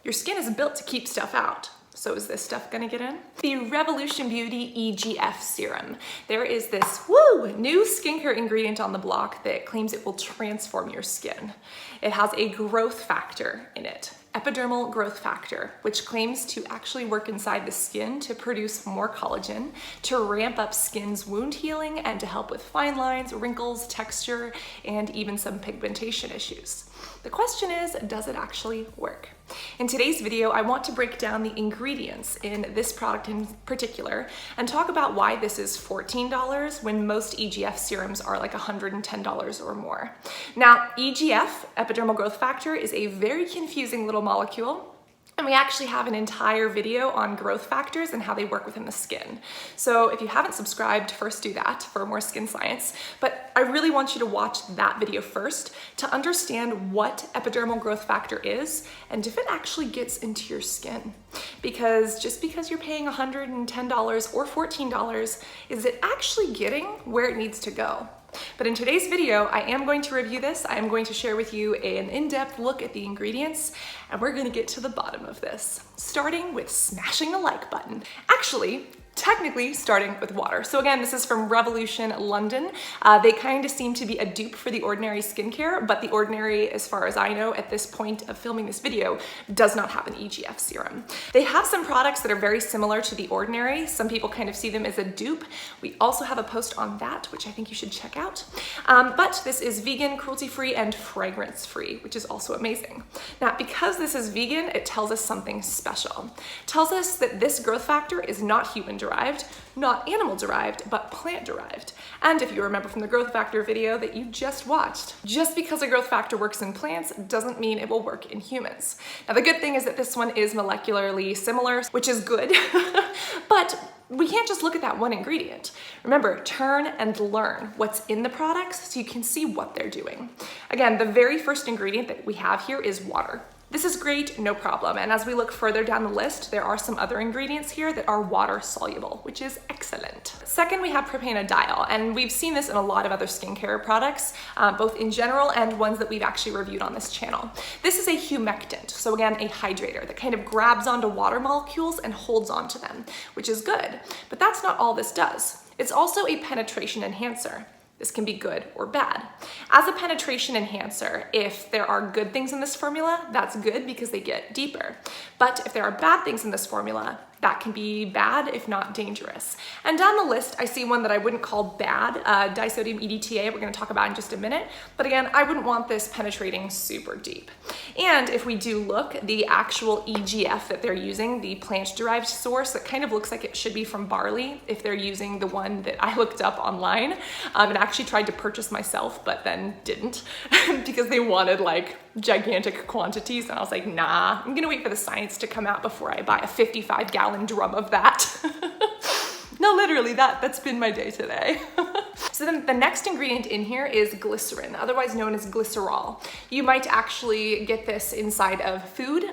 Your skin is built to keep stuff out. So is this stuff gonna get in? The Revolution Beauty EGF Serum. There is this new skincare ingredient on the block that claims it will transform your skin. It has a growth factor in it. Epidermal growth factor, which claims to actually work inside the skin to produce more collagen, to ramp up skin's wound healing, and to help with fine lines, wrinkles, texture, and even some pigmentation issues. The question is, does it actually work? In today's video, I want to break down the ingredients in this product in particular and talk about why this is $14 when most EGF serums are like $110 or more. Now, EGF, epidermal growth factor, is a very confusing little molecule. And we actually have an entire video on growth factors and how they work within the skin. So if you haven't subscribed, first do that for more skin science. But I really want you to watch that video first to understand what epidermal growth factor is and if it actually gets into your skin. Because just because you're paying $110 or $14, is it actually getting where it needs to go? But in today's video, I am going to review this. I am going to share with you an in-depth look at the ingredients, and we're gonna get to the bottom of this, starting with smashing the like button. Actually, technically starting with water. So again, this is from Revolution London. They kind of seem to be a dupe for The Ordinary skincare, but The Ordinary, as far as I know at this point of filming this video, does not have an EGF serum. They have some products that are very similar to The Ordinary. Some people kind of see them as a dupe. We also have a post on that, which I think you should check out. But this is vegan, cruelty-free, and fragrance-free, which is also amazing. Now, because this is vegan, it tells us something special. It tells us that this growth factor is not human-derived, not animal-derived, but plant-derived. And if you remember from the growth factor video that you just watched, just because a growth factor works in plants doesn't mean it will work in humans. Now, the good thing is that this one is molecularly similar, which is good, but we can't just look at that one ingredient. Remember, turn and learn what's in the products so you can see what they're doing. Again, the very first ingredient that we have here is water. This is great, no problem. And as we look further down the list, there are some other ingredients here that are water soluble, which is excellent. Second, we have propanediol, and we've seen this in a lot of other skincare products, both in general and ones that we've actually reviewed on this channel. This is a humectant, so again, a hydrator that kind of grabs onto water molecules and holds onto them, which is good. But that's not all this does. It's also a penetration enhancer. This can be good or bad. As a penetration enhancer, if there are good things in this formula, that's good because they get deeper. But if there are bad things in this formula, that can be bad, if not dangerous. And down the list, I see one that I wouldn't call bad, disodium EDTA, we're gonna talk about in just a minute. But again, I wouldn't want this penetrating super deep. And if we do look, the actual EGF that they're using, the plant-derived source, that kind of looks like it should be from barley, if they're using the one that I looked up online, and actually tried to purchase myself, but then didn't, because they wanted like gigantic quantities, and I was like, nah, I'm gonna wait for the science to come out before I buy a 55-gallon drum of that. No, literally, that's been my day today. So then the next ingredient in here is glycerin, otherwise known as glycerol. You might actually get this inside of food.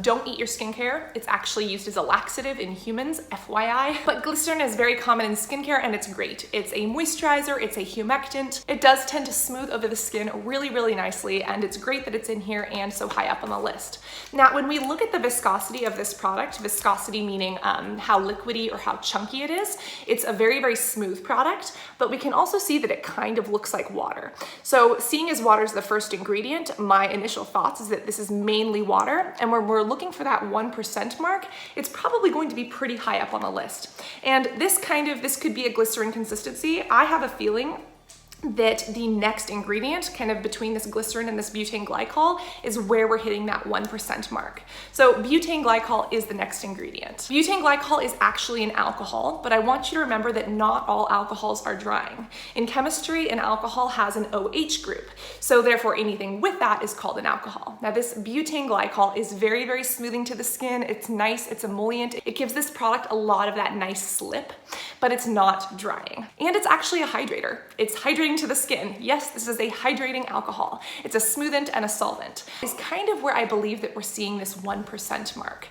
Don't eat your skincare. It's actually used as a laxative in humans, FYI. But glycerin is very common in skincare and it's great. It's a moisturizer, it's a humectant. It does tend to smooth over the skin really, really nicely, and it's great that it's in here and so high up on the list. Now, when we look at the viscosity of this product, viscosity meaning how liquidy or how chunky it is, it's a very, very smooth product, but we can also see that it kind of looks like water. So seeing as water is the first ingredient, my initial thoughts is that this is mainly water, and when we're looking for that 1% mark, it's probably going to be pretty high up on the list. And this could be a glycerin consistency. I have a feeling that the next ingredient, kind of between this glycerin and this butane glycol, is where we're hitting that 1% mark. So butane glycol is the next ingredient. Butane glycol is actually an alcohol, but I want you to remember that not all alcohols are drying. In chemistry, an alcohol has an OH group, so therefore anything with that is called an alcohol. Now this butane glycol is very, very smoothing to the skin. It's nice, it's emollient. It gives this product a lot of that nice slip, but it's not drying. And it's actually a hydrator. It's hydrating into the skin. Yes, this is a hydrating alcohol. It's a smoothant and a solvent. It's kind of where I believe that we're seeing this 1% mark,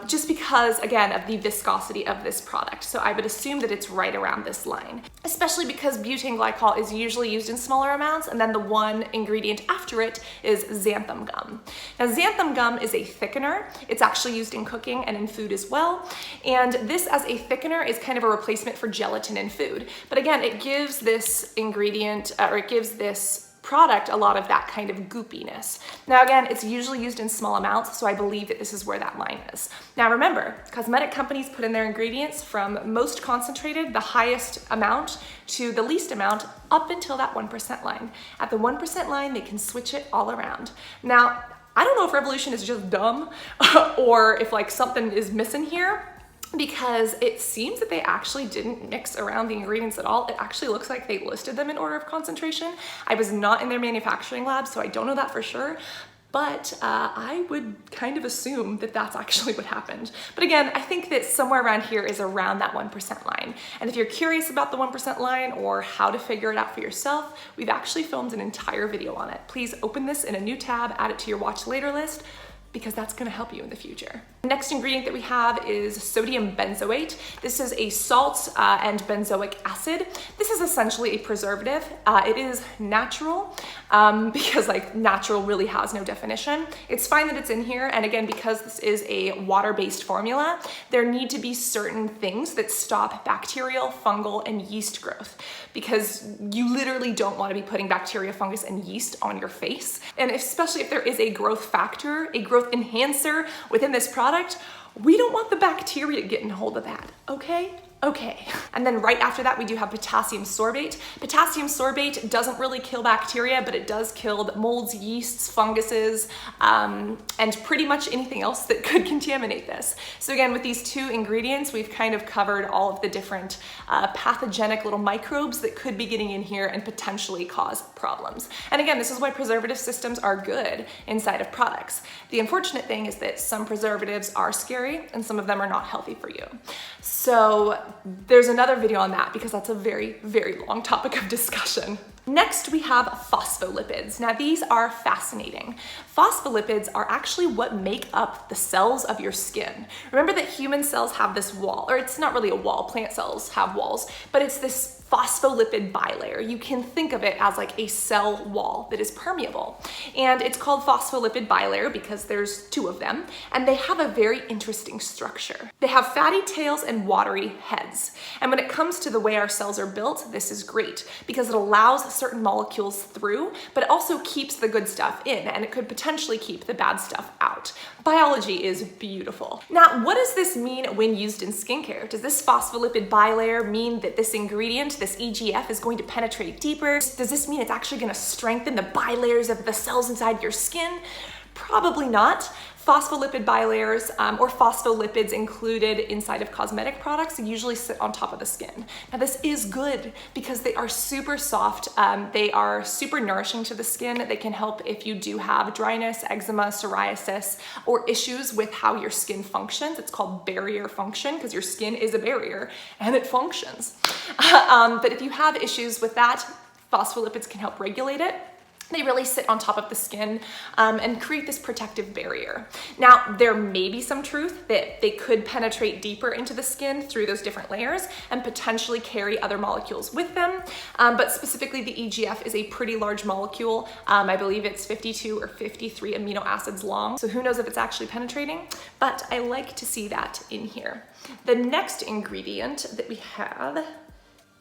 just because, again, of the viscosity of this product. So I would assume that it's right around this line, especially because butane glycol is usually used in smaller amounts, and then the one ingredient after it is xanthan gum. Now, xanthan gum is a thickener. It's actually used in cooking and in food as well. And this as a thickener is kind of a replacement for gelatin in food. But again, it gives this ingredient, or it gives this product a lot of that kind of goopiness. Now again, it's usually used in small amounts, so I believe that this is where that line is. Now remember, cosmetic companies put in their ingredients from most concentrated, the highest amount, to the least amount, up until that 1% line. At the 1% line, they can switch it all around. Now, I don't know if Revolution is just dumb or if like something is missing here, because it seems that they actually didn't mix around the ingredients at all. It actually looks like they listed them in order of concentration. I was not in their manufacturing lab, so I don't know that for sure, but I would kind of assume that that's actually what happened. But again, I think that somewhere around here is around that 1% line. And if you're curious about the 1% line or how to figure it out for yourself, we've actually filmed an entire video on it. Please open this in a new tab, add it to your watch later list, because that's gonna help you in the future. The next ingredient that we have is sodium benzoate. This is a salt and benzoic acid. This is essentially a preservative. It is natural because like natural really has no definition. It's fine that it's in here, and again, because this is a water-based formula, there need to be certain things that stop bacterial, fungal, and yeast growth, because you literally don't want to be putting bacteria, fungus, and yeast on your face. And especially if there is a growth factor, a growth enhancer within this product, we don't want the bacteria getting hold of that, okay? Okay. And then right after that, we do have potassium sorbate. Potassium sorbate doesn't really kill bacteria, but it does kill molds, yeasts, funguses, and pretty much anything else that could contaminate this. So again, with these two ingredients, we've kind of covered all of the different pathogenic little microbes that could be getting in here and potentially cause problems. And again, this is why preservative systems are good inside of products. The unfortunate thing is that some preservatives are scary and some of them are not healthy for you. So there's another video on that because that's a very, very long topic of discussion. Next, we have phospholipids. Now, these are fascinating. Phospholipids are actually what make up the cells of your skin. Remember that human cells have this wall, or it's not really a wall, plant cells have walls, but it's this phospholipid bilayer. You can think of it as like a cell wall that is permeable. And it's called phospholipid bilayer because there's two of them, and they have a very interesting structure. They have fatty tails and watery heads. And when it comes to the way our cells are built, this is great because it allows certain molecules through, but it also keeps the good stuff in, and it could potentially keep the bad stuff out. Biology is beautiful. Now, what does this mean when used in skincare? Does this phospholipid bilayer mean that this ingredient, this EGF, is going to penetrate deeper? Does this mean it's actually going to strengthen the bilayers of the cells inside your skin? Probably not. Phospholipid bilayers or phospholipids included inside of cosmetic products usually sit on top of the skin. Now, this is good because they are super soft. They are super nourishing to the skin. They can help if you do have dryness, eczema, psoriasis, or issues with how your skin functions. It's called barrier function because your skin is a barrier and it functions. But if you have issues with that, phospholipids can help regulate it. They really sit on top of the skin and create this protective barrier. Now, there may be some truth that they could penetrate deeper into the skin through those different layers and potentially carry other molecules with them. But specifically, the EGF is a pretty large molecule. I believe it's 52 or 53 amino acids long. So who knows if it's actually penetrating, but I like to see that in here. The next ingredient that we have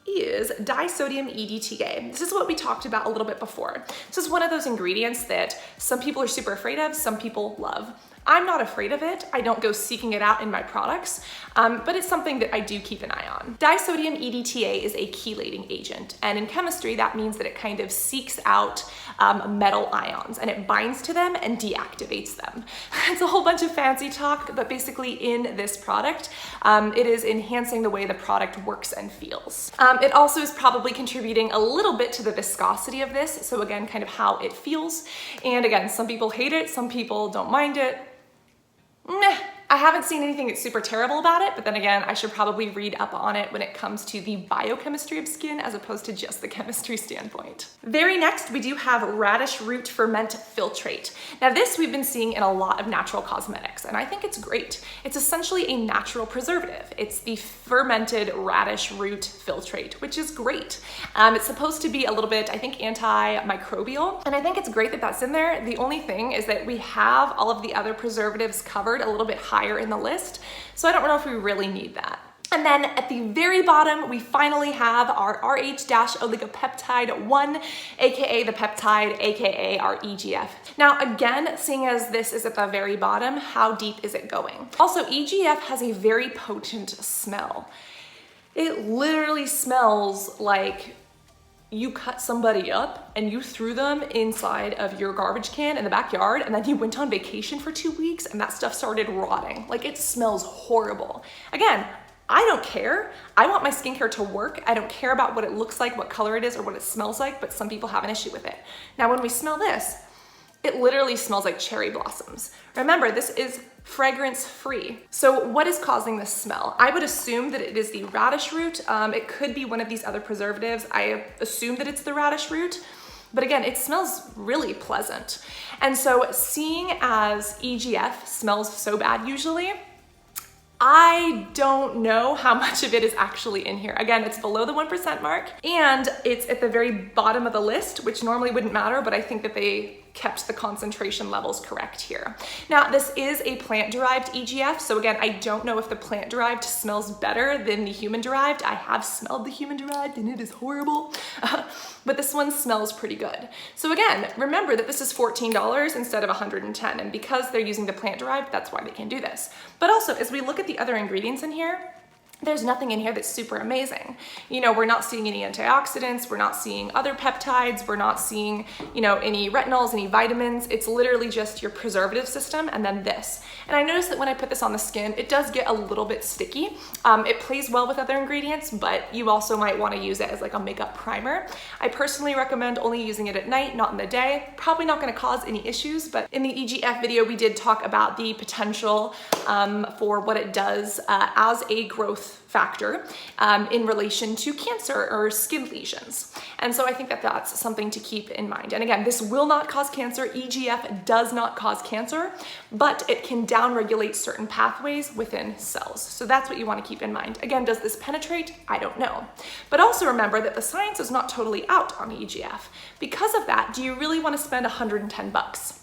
is disodium EDTA. This is what we talked about a little bit before. This is one of those ingredients that some people are super afraid of, some people love. I'm not afraid of it. I don't go seeking it out in my products, but it's something that I do keep an eye on. Disodium EDTA is a chelating agent, and in chemistry, that means that it kind of seeks out metal ions, and it binds to them and deactivates them. It's a whole bunch of fancy talk, but basically in this product, it is enhancing the way the product works and feels. It also is probably contributing a little bit to the viscosity of this, so again, kind of how it feels. And again, some people hate it, some people don't mind it. I I haven't seen anything that's super terrible about it, but then again, I should probably read up on it when it comes to the biochemistry of skin as opposed to just the chemistry standpoint. Very next, we do have radish root ferment filtrate. Now this we've been seeing in a lot of natural cosmetics, and I think it's great. It's essentially a natural preservative. It's the fermented radish root filtrate, which is great. It's supposed to be a little bit, I think, antimicrobial, and I think it's great that that's in there. The only thing is that we have all of the other preservatives covered a little bit higher in the list, so I don't know if we really need that. And then at the very bottom, we finally have our RH-oligopeptide 1, aka the peptide, aka our EGF. Now again, seeing as this is at the very bottom, how deep is it going? Also, EGF has a very potent smell. It literally smells like you cut somebody up and you threw them inside of your garbage can in the backyard, and then you went on vacation for 2 weeks and that stuff started rotting. Like, it smells horrible. Again, I don't care. I want my skincare to work. I don't care about what it looks like, what color it is, or what it smells like, but some people have an issue with it. Now, when we smell this, it literally smells like cherry blossoms. Remember, this is fragrance free. So what is causing this smell? I would assume that it is the radish root. It could be one of these other preservatives. I assume that it's the radish root, but again, it smells really pleasant. And so seeing as EGF smells so bad usually, I don't know how much of it is actually in here. Again, it's below the 1% mark, and it's at the very bottom of the list, which normally wouldn't matter, but I think that they kept the concentration levels correct here. Now, this is a plant-derived EGF, so again, I don't know if the plant-derived smells better than the human-derived. I have smelled the human-derived and it is horrible, but this one smells pretty good. So again, remember that this is $14 instead of $110, and because they're using the plant-derived, that's why they can do this. But also, as we look at the other ingredients in here, there's nothing in here that's super amazing. You know, we're not seeing any antioxidants, we're not seeing other peptides, we're not seeing, you know, any retinols, any vitamins. It's literally just your preservative system and then this. And I noticed that when I put this on the skin, it does get a little bit sticky. It plays well with other ingredients, but you also might want to use it as like a makeup primer. I personally recommend only using it at night, not in the day. Probably not going to cause any issues, but in the EGF video, we did talk about the potential for what it does as a growth factor in relation to cancer or skin lesions. And so I think that that's something to keep in mind. And again, this will not cause cancer. EGF does not cause cancer, but it can downregulate certain pathways within cells. So that's what you want to keep in mind. Again, does this penetrate? I don't know. But also remember that the science is not totally out on EGF. Because of that, do you really want to spend 110 bucks?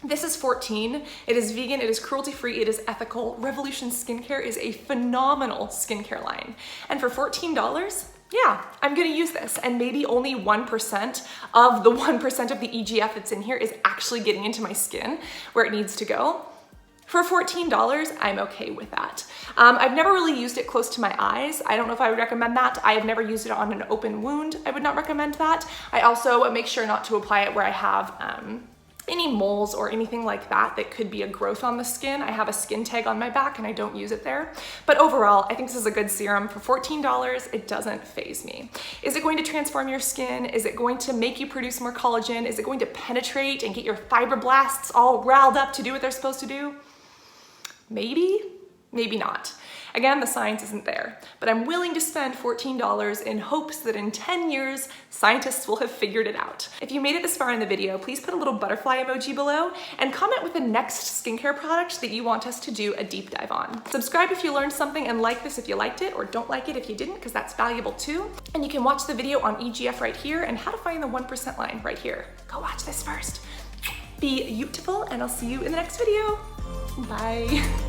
This is $14. It is vegan, it is cruelty-free, it is ethical. Revolution Skincare is a phenomenal skincare line. And for $14, yeah, I'm gonna use this. And maybe only 1% of the 1% of the EGF that's in here is actually getting into my skin where it needs to go. For $14, I'm okay with that. I've never really used it close to my eyes. I don't know if I would recommend that. I have never used it on an open wound. I would not recommend that. I also make sure not to apply it where I have any moles or anything like that that could be a growth on the skin. I have a skin tag on my back and I don't use it there. But overall, I think this is a good serum. For $14, it doesn't faze me. Is it going to transform your skin? Is it going to make you produce more collagen? Is it going to penetrate and get your fibroblasts all riled up to do what they're supposed to do? Maybe, maybe not. Again, the science isn't there, but I'm willing to spend $14 in hopes that in 10 years, scientists will have figured it out. If you made it this far in the video, please put a little butterfly emoji below and comment with the next skincare product that you want us to do a deep dive on. Subscribe if you learned something and like this if you liked it, or don't like it if you didn't, because that's valuable too. And you can watch the video on EGF right here and how to find the 1% line right here. Go watch this first. Be beautiful, and I'll see you in the next video. Bye.